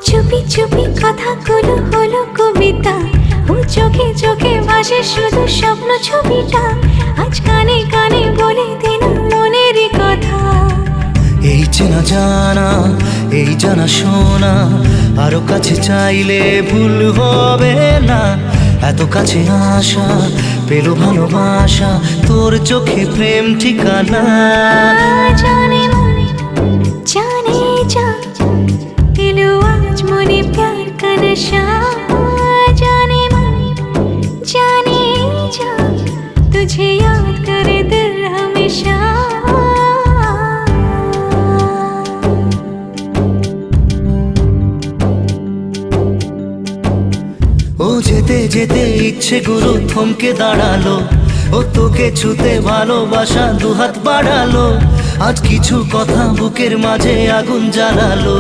চুপি চুপি কথাগুলো হলো কবিতা, ও চোখে চোখে ভাসে শুধু স্বপ্ন ছবিটা, আজ কানে কানে বলে দিন মনেরই কথা। এই চেনা জানা, এই জানা শোনা, আরো কাছে চাইলে ভুল হবে না। এত কাছে আসা পেলো ভালোবাসা, তোর চোখে প্রেম ঠিকানা। জানে মন জানে जा दिलो आज मने प्यार का नशा। जाने मन जाने जा तुझे याद करे दिल हमेशा। ও যেতে যেতে ইচ্ছে গুলো থমকে দাঁড়ালো, ও তোকে ছুতে ভালোবাসা দুহাত বাড়ালো, আজ কিছু কথা বুকের মাঝে আগুন জ্বালালো।